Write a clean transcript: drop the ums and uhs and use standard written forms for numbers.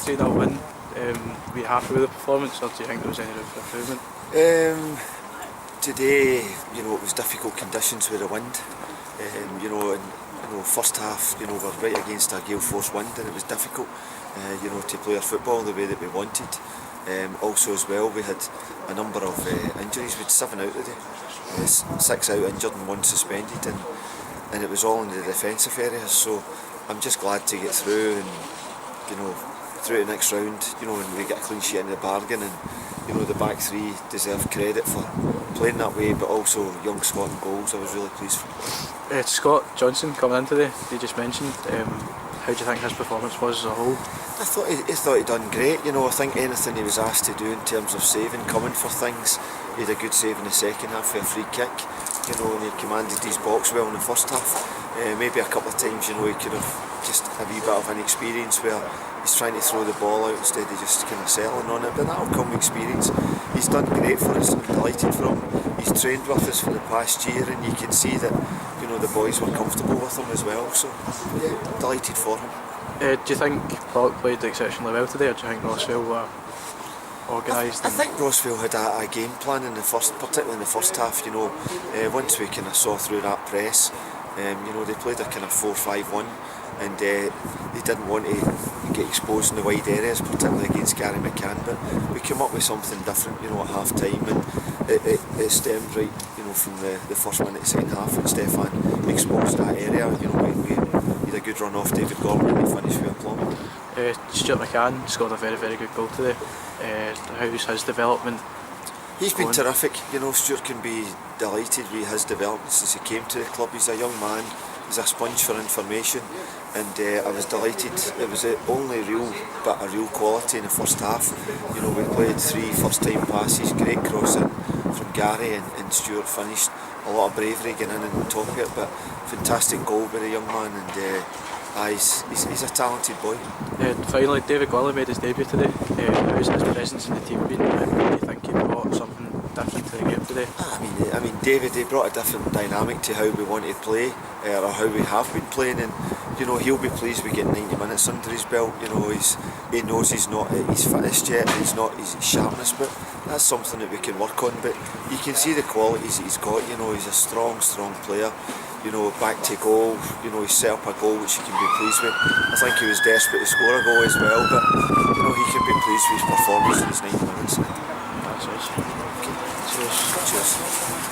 3-0 win. Were you happy with the performance, or do you think there was any room for improvement? Today, it was difficult conditions with the wind. First half, we're right against a gale force wind, and it was difficult, to play our football the way that we wanted. Also, as well, we had a number of injuries. We had 7 out today, 6 out injured and 1 suspended, and it was all in the defensive areas. So I'm just glad to get through and through the next round, and we get a clean sheet in the bargain, and the back three deserve credit for playing that way, but also young Scott and goals. I was really pleased for. Scott Johnson coming in today, you just mentioned. How do you think his performance was as a whole? I thought he'd done great. I think anything he was asked to do in terms of saving, coming for things, he had a good save in the second half for a free kick. And he commanded his box well in the first half. Maybe a couple of times, he could have just a wee bit of inexperience where he's trying to throw the ball out instead of just kind of settling on it. But that'll come with experience. He's done great for us. I'm delighted for him. He's trained with us for the past year, and you can see that the boys were comfortable with him as well. So yeah, delighted for him. Do you think Pollok played exceptionally well today, or do you think Rossvale were organised? I think Rossvale had a game plan particularly in the first half. Once we kind of saw through that press, they played a kind of 4-5-1, and they didn't want to get exposed in the wide areas, particularly against Gary McCann. But we came up with something different, at half time, and it stemmed right, from the first minute of the second half, and Stefan exposed that area. We had a good run off David Gorman, and we finished with a plum. Stuart McCann scored a very, very good goal today. How's his development? He's been terrific. Stuart can be delighted with his development since he came to the club. He's a young man, he's a sponge for information, and I was delighted. It was the only real quality in the first half. We played 3 first-time passes, great crossing from Gary, and Stuart finished. A lot of bravery getting in and top of it, but fantastic goal by the young man, and he's a talented boy. Finally, David Gwilly made his debut today. How's his presence in the team been? Do you think he brought something different to the game today? I mean, David, he brought a different dynamic to how we want to play, or how we have been playing, and he'll be pleased we get 90 minutes under his belt. He knows he's not at his fittest yet, he's not his sharpness, but that's something that we can work on. But you can see the qualities that he's got. He's a strong player. Back to goal, he set up a goal which he can be pleased with. I think he was desperate to score a goal as well, but he can be pleased with his performance in his 90 minutes. That's it. Okay. Cheers.